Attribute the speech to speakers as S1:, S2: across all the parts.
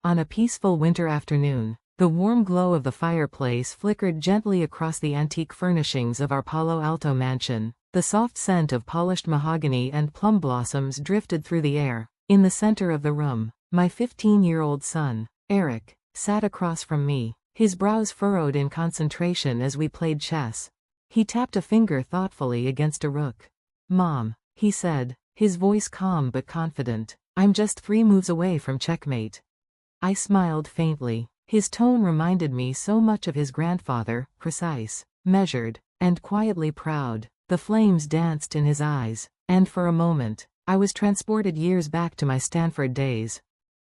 S1: On a peaceful winter afternoon, the warm glow of the fireplace flickered gently across the antique furnishings of our Palo Alto mansion. The soft scent of polished mahogany and plum blossoms drifted through the air. In the center of the room, my 15-year-old son, Eric, sat across from me, his brows furrowed in concentration as we played chess. He tapped a finger thoughtfully against a rook. "Mom," he said, his voice calm but confident, "I'm just 3 moves away from checkmate." I smiled faintly. His tone reminded me so much of his grandfather, precise, measured, and quietly proud. The flames danced in his eyes, and for a moment, I was transported years back to my Stanford days.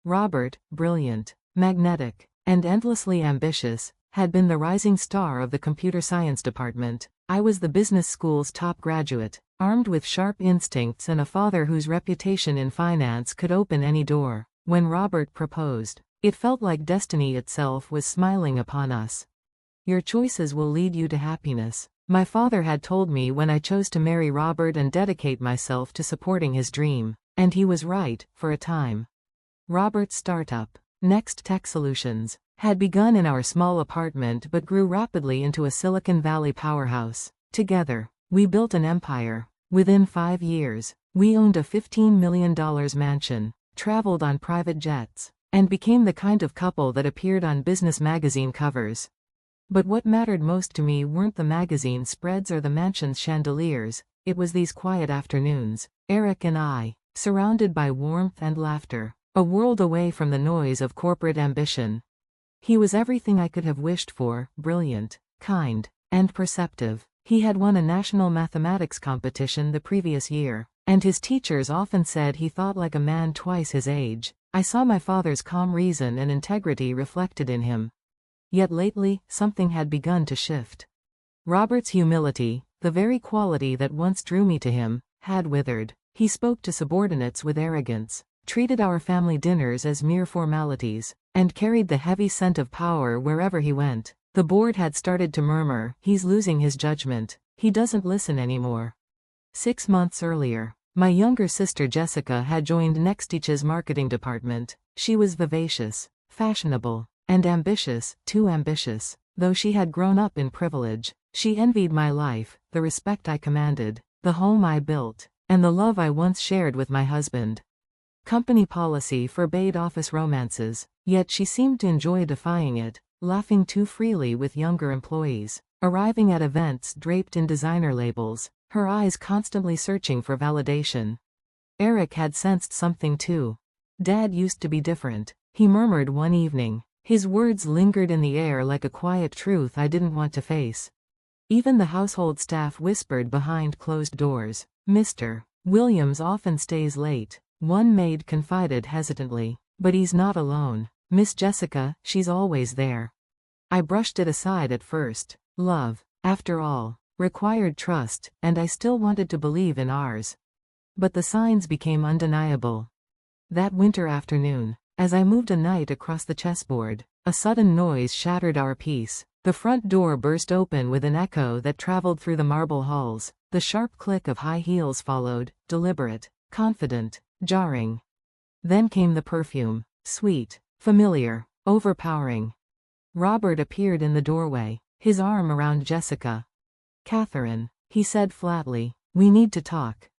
S1: Robert, brilliant, magnetic, and endlessly ambitious, had been the rising star of the computer science department. I was the business school's top graduate, armed with sharp instincts and a father whose reputation in finance could open any door. When Robert proposed, it felt like destiny itself was smiling upon us. "Your choices will lead you to happiness," my father had told me when I chose to marry Robert and dedicate myself to supporting his dream. And he was right, for a time. Robert's startup, Next Tech Solutions, had begun in our small apartment but grew rapidly into a Silicon Valley powerhouse. Together, we built an empire. Within 5 years, we owned a $15 million mansion, traveled on private jets, and became the kind of couple that appeared on business magazine covers. But what mattered most to me weren't the magazine spreads or the mansion's chandeliers, it was these quiet afternoons, Eric and I, surrounded by warmth and laughter, a world away from the noise of corporate ambition. He was everything I could have wished for, brilliant, kind, and perceptive. He had won a national mathematics competition the previous year, and his teachers often said he thought like a man twice his age. I saw my father's calm reason and integrity reflected in him. Yet lately, something had begun to shift. Robert's humility, the very quality that once drew me to him, had withered. He spoke to subordinates with arrogance, treated our family dinners as mere formalities, and carried the heavy scent of power wherever he went. The board had started to murmur, "He's losing his judgment. He doesn't listen anymore." 6 months earlier, my younger sister Jessica had joined Nextech's marketing department. She was vivacious, fashionable, and ambitious, too ambitious. Though she had grown up in privilege, she envied my life, the respect I commanded, the home I built, and the love I once shared with my husband. Company policy forbade office romances, yet she seemed to enjoy defying it, laughing too freely with younger employees, arriving at events draped in designer labels, her eyes constantly searching for validation. Eric had sensed something too. "Dad used to be different," he murmured one evening. His words lingered in the air like a quiet truth I didn't want to face. Even the household staff whispered behind closed doors, "Mr. Williams often stays late." One maid confided hesitantly, "But he's not alone. Miss Jessica, she's always there." I brushed it aside at first. Love, after all, required trust, and I still wanted to believe in ours. But the signs became undeniable. That winter afternoon, as I moved a knight across the chessboard, a sudden noise shattered our peace. The front door burst open with an echo that traveled through the marble halls. The sharp click of high heels followed, deliberate, confident, jarring. Then came the perfume, sweet, familiar, overpowering. Robert appeared in the doorway, his arm around Jessica. "Catherine," he said flatly, "we need to talk."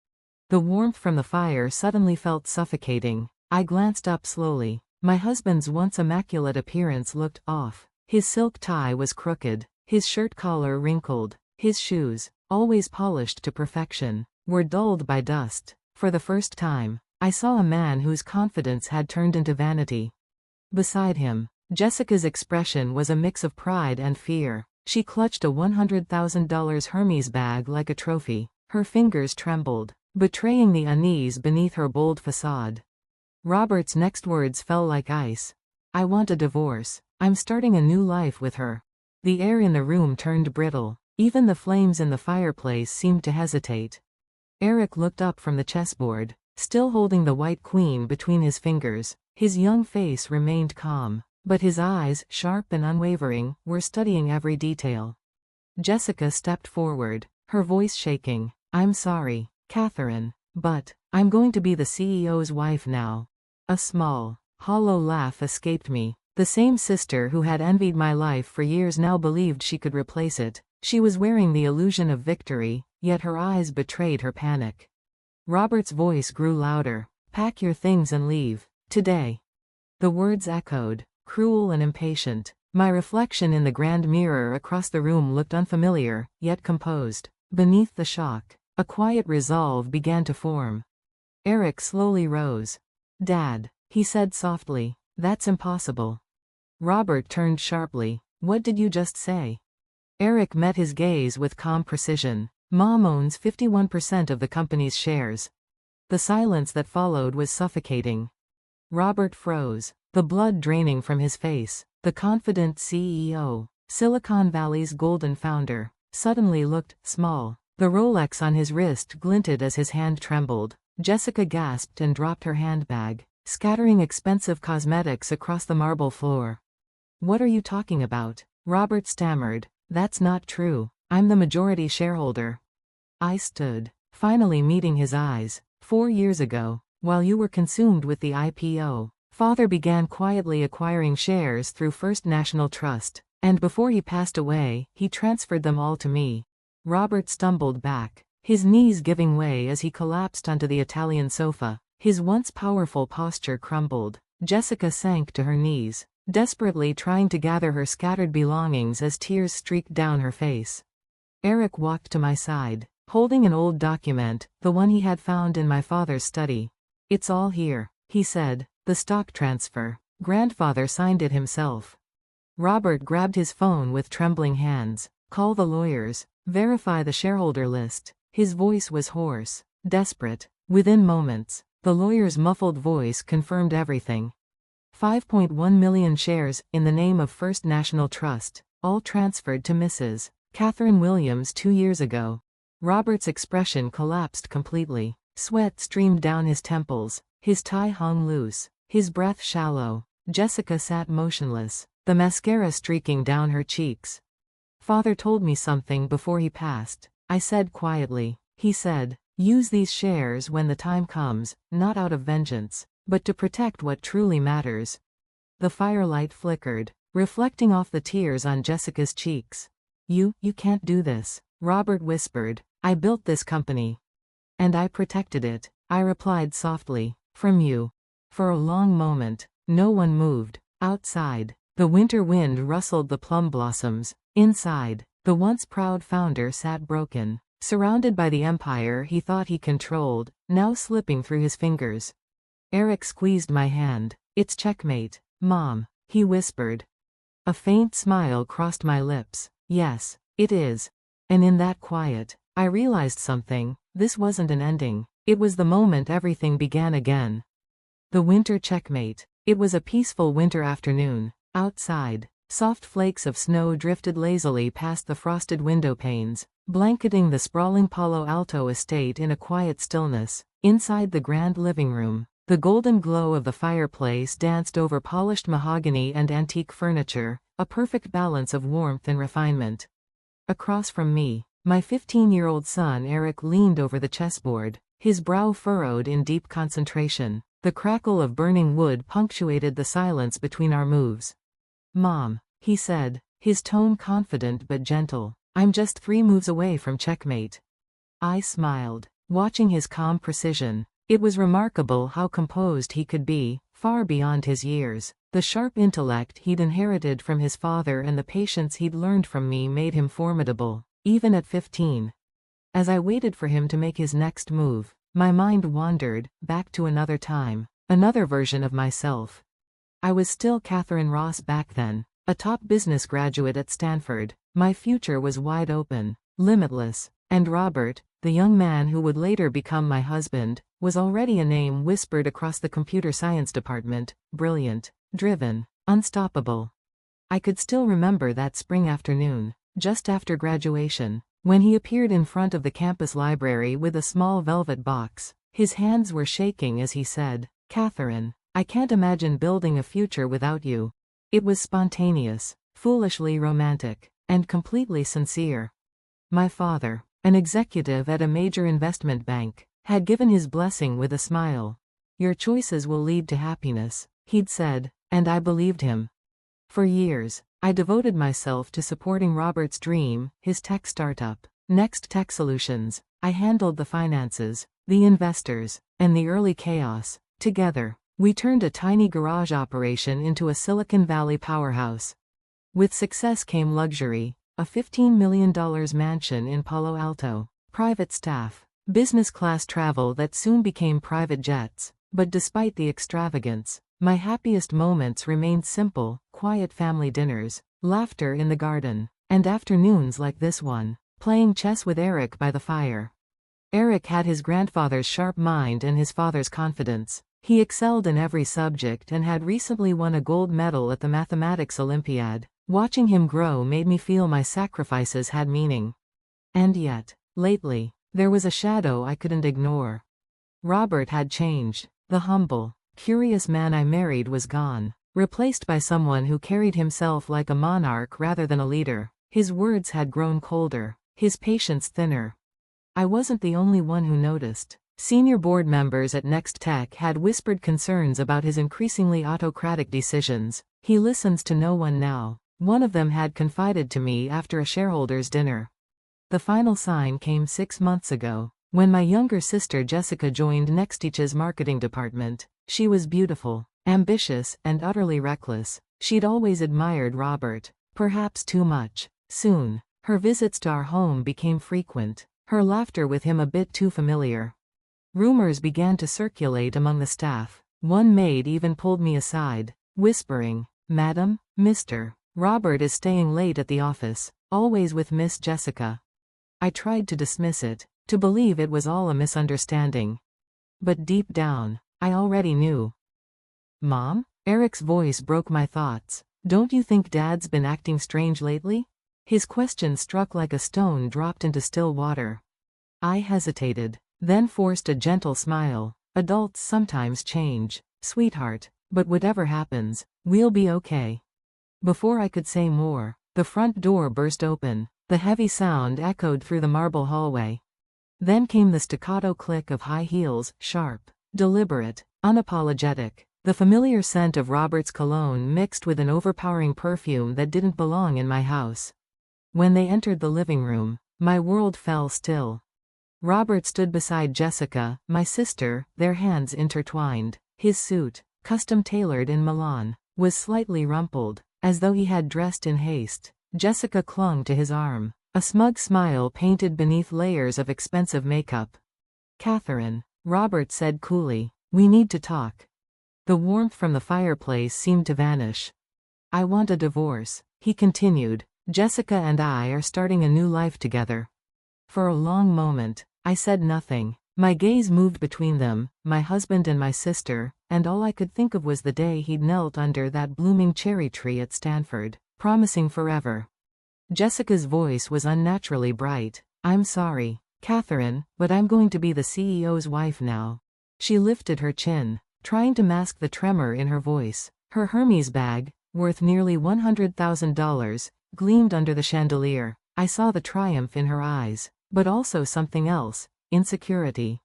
S1: The warmth from the fire suddenly felt suffocating. I glanced up slowly. My husband's once immaculate appearance looked off. His silk tie was crooked, his shirt collar wrinkled, his shoes, always polished to perfection, were dulled by dust. For the first time, I saw a man whose confidence had turned into vanity. Beside him, Jessica's expression was a mix of pride and fear. She clutched a $100,000 Hermes bag like a trophy. Her fingers trembled, betraying the unease beneath her bold facade. Robert's next words fell like ice. "I want a divorce. I'm starting a new life with her." The air in the room turned brittle. Even the flames in the fireplace seemed to hesitate. Eric looked up from the chessboard, still holding the white queen between his fingers. His young face remained calm, but his eyes, sharp and unwavering, were studying every detail. Jessica stepped forward, her voice shaking. "I'm sorry, Catherine, but I'm going to be the CEO's wife now." A small, hollow laugh escaped me. The same sister who had envied my life for years now believed she could replace it. She was wearing the illusion of victory, yet her eyes betrayed her panic. Robert's voice grew louder. "Pack your things and leave. Today." The words echoed, cruel and impatient. My reflection in the grand mirror across the room looked unfamiliar, yet composed. Beneath the shock, a quiet resolve began to form. Eric slowly rose. "Dad," he said softly, "that's impossible." Robert turned sharply. "What did you just say?" Eric met his gaze with calm precision. "Mom owns 51% of the company's shares." The silence that followed was suffocating. Robert froze, the blood draining from his face. The confident CEO, Silicon Valley's golden founder, suddenly looked small. The Rolex on his wrist glinted as his hand trembled. Jessica gasped and dropped her handbag, scattering expensive cosmetics across the marble floor. "What are you talking about?" Robert stammered. "That's not true. I'm the majority shareholder." I stood, finally meeting his eyes. 4 years ago, while you were consumed with the IPO, Father began quietly acquiring shares through First National Trust, and before he passed away, he transferred them all to me. Robert stumbled back, his knees giving way as he collapsed onto the Italian sofa. His once powerful posture crumbled. Jessica sank to her knees, desperately trying to gather her scattered belongings as tears streaked down her face. Eric walked to my side, holding an old document, the one he had found in my father's study. "It's all here," he said. "The stock transfer. Grandfather signed it himself." Robert grabbed his phone with trembling hands. "Call the lawyers. Verify the shareholder list." His voice was hoarse, desperate. Within moments, the lawyer's muffled voice confirmed everything. 5.1 million shares, in the name of First National Trust, all transferred to Mrs. Catherine Williams 2 years ago. Robert's expression collapsed completely. Sweat streamed down his temples, his tie hung loose, his breath shallow. Jessica sat motionless, the mascara streaking down her cheeks. "Father told me something before he passed," I said quietly. "He said, use these shares when the time comes, not out of vengeance, but to protect what truly matters." The firelight flickered, reflecting off the tears on Jessica's cheeks. You can't do this," Robert whispered. "I built this company. And I protected it," I replied softly. "From you." For a long moment, no one moved. Outside, the winter wind rustled the plum blossoms. Inside, the once proud founder sat broken, surrounded by the empire he thought he controlled, now slipping through his fingers. Eric squeezed my hand. "It's checkmate, Mom," he whispered. A faint smile crossed my lips. "Yes, it is." And in that quiet, I realized something. This wasn't an ending. It was the moment everything began again. The winter checkmate. It was a peaceful winter afternoon. Outside, soft flakes of snow drifted lazily past the frosted window panes, blanketing the sprawling Palo Alto estate in a quiet stillness. Inside the grand living room, the golden glow of the fireplace danced over polished mahogany and antique furniture, a perfect balance of warmth and refinement. Across from me, my 15-year-old son Eric leaned over the chessboard, his brow furrowed in deep concentration. The crackle of burning wood punctuated the silence between our moves. "Mom," he said, his tone confident but gentle, "I'm just 3 moves away from checkmate." I smiled, watching his calm precision. It was remarkable how composed he could be, far beyond his years. The sharp intellect he'd inherited from his father and the patience he'd learned from me made him formidable, even at 15. As I waited for him to make his next move, my mind wandered back to another time, another version of myself. I was still Catherine Ross back then, a top business graduate at Stanford. My future was wide open, limitless, and Robert, the young man who would later become my husband, was already a name whispered across the computer science department: brilliant, driven, unstoppable. I could still remember that spring afternoon, just after graduation, when he appeared in front of the campus library with a small velvet box. His hands were shaking as he said, "Catherine, I can't imagine building a future without you." It was spontaneous, foolishly romantic, and completely sincere. My father, an executive at a major investment bank, had given his blessing with a smile. "Your choices will lead to happiness," he'd said, and I believed him. For years, I devoted myself to supporting Robert's dream, his tech startup, Next Tech Solutions. I handled the finances, the investors, and the early chaos. Together, we turned a tiny garage operation into a Silicon Valley powerhouse. With success came luxury, a $15 million mansion in Palo Alto, private staff, business class travel that soon became private jets. But despite the extravagance, my happiest moments remained simple, quiet family dinners, laughter in the garden, and afternoons like this one, playing chess with Eric by the fire. Eric had his grandfather's sharp mind and his father's confidence. He excelled in every subject and had recently won a gold medal at the Mathematics Olympiad. Watching him grow made me feel my sacrifices had meaning. And yet, lately, there was a shadow I couldn't ignore. Robert had changed. The humble, curious man I married was gone, replaced by someone who carried himself like a monarch rather than a leader. His words had grown colder, his patience thinner. I wasn't the only one who noticed. Senior board members at Next Tech had whispered concerns about his increasingly autocratic decisions. He listens to no one now. One of them had confided to me after a shareholders' dinner. The final sign came 6 months ago, when my younger sister Jessica joined Nextech's marketing department. She was beautiful, ambitious, and utterly reckless. She'd always admired Robert, perhaps too much. Soon, her visits to our home became frequent, her laughter with him a bit too familiar. Rumors began to circulate among the staff. One maid even pulled me aside, whispering, "Madam, Mr. Robert is staying late at the office, always with Miss Jessica." I tried to dismiss it, to believe it was all a misunderstanding. But deep down, I already knew. "Mom?" Eric's voice broke my thoughts. "Don't you think Dad's been acting strange lately?" His question struck like a stone dropped into still water. I hesitated, then forced a gentle smile. "Adults sometimes change, sweetheart, but whatever happens, we'll be okay." Before I could say more, the front door burst open. The heavy sound echoed through the marble hallway. Then came the staccato click of high heels, sharp, deliberate, unapologetic. The familiar scent of Robert's cologne mixed with an overpowering perfume that didn't belong in my house. When they entered the living room, my world fell still. Robert stood beside Jessica, my sister, their hands intertwined. His suit, custom-tailored in Milan, was slightly rumpled, as though he had dressed in haste. Jessica clung to his arm, a smug smile painted beneath layers of expensive makeup. "Catherine," Robert said coolly, "we need to talk." The warmth from the fireplace seemed to vanish. "I want a divorce," he continued. "Jessica and I are starting a new life together." For a long moment, I said nothing. My gaze moved between them, my husband and my sister, and all I could think of was the day he'd knelt under that blooming cherry tree at Stanford, promising forever. Jessica's voice was unnaturally bright. "I'm sorry, Catherine, but I'm going to be the CEO's wife now." She lifted her chin, trying to mask the tremor in her voice. Her Hermes bag, worth nearly $100,000, gleamed under the chandelier. I saw the triumph in her eyes, but also something else, insecurity.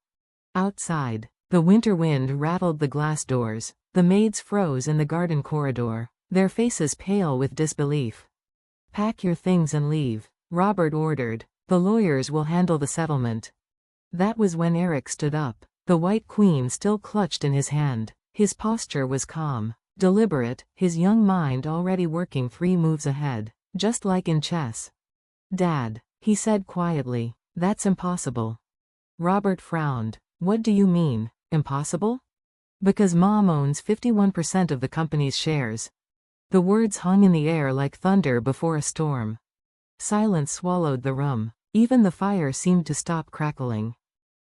S1: Outside, the winter wind rattled the glass doors. The maids froze in the garden corridor, their faces pale with disbelief. "Pack your things and leave," Robert ordered. "The lawyers will handle the settlement." That was when Eric stood up, the white queen still clutched in his hand. His posture was calm, deliberate, his young mind already working 3 moves ahead, just like in chess. "Dad," he said quietly, "that's impossible." Robert frowned. "What do you mean, impossible?" "Because Mom owns 51% of the company's shares." The words hung in the air like thunder before a storm. Silence swallowed the room. Even the fire seemed to stop crackling.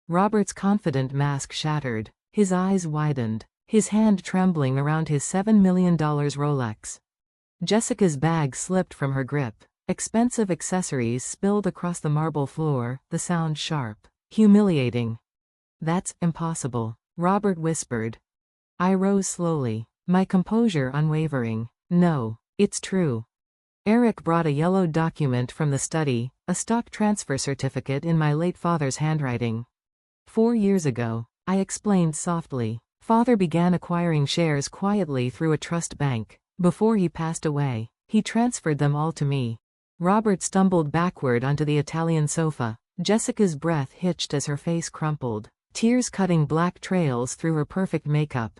S1: Robert's confident mask shattered. His eyes widened, his hand trembling around his $7 million Rolex. Jessica's bag slipped from her grip. Expensive accessories spilled across the marble floor, the sound sharp, humiliating. "That's impossible," Robert whispered. I rose slowly, my composure unwavering. "No, it's true." Eric brought a yellow document from the study, a stock transfer certificate in my late father's handwriting. 4 years ago, I explained softly, Father began acquiring shares quietly through a trust bank. Before he passed away, he transferred them all to me. Robert stumbled backward onto the Italian sofa. Jessica's breath hitched as her face crumpled, tears cutting black trails through her perfect makeup.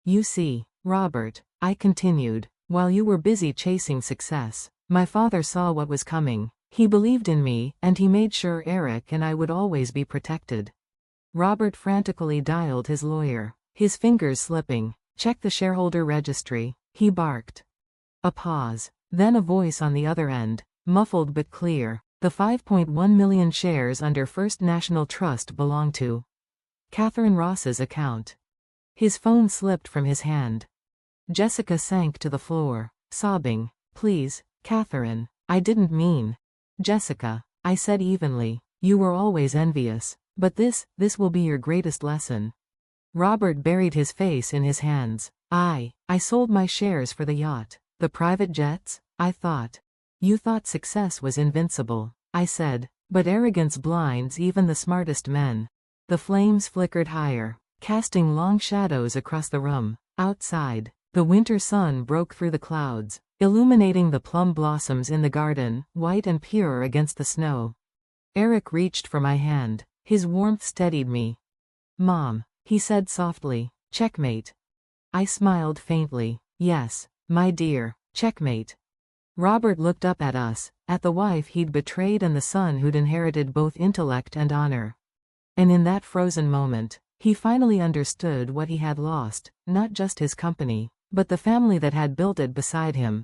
S1: You see, Robert, I continued, while you were busy chasing success, my father saw what was coming. He believed in me, and he made sure Eric and I would always be protected. Robert frantically dialed his lawyer, his fingers slipping. Check the shareholder registry, he barked. A pause, then a voice on the other end, muffled but clear. The 5.1 million shares under First National Trust belong to Catherine Ross's account. His phone slipped from his hand. Jessica sank to the floor, sobbing. Please, Catherine, I didn't mean. Jessica, I said evenly, you were always envious, but this will be your greatest lesson. Robert buried his face in his hands. I sold my shares for the yacht, the private jets, I thought. You thought success was invincible, I said, but arrogance blinds even the smartest men. The flames flickered higher, casting long shadows across the room. Outside, the winter sun broke through the clouds, illuminating the plum blossoms in the garden, white and pure against the snow. Eric reached for my hand. His warmth steadied me. Mom, he said softly, checkmate. I smiled faintly. Yes, my dear, checkmate. Robert looked up at us, at the wife he'd betrayed and the son who'd inherited both intellect and honor. And in that frozen moment, he finally understood what he had lost, not just his company, but the family that had built it beside him.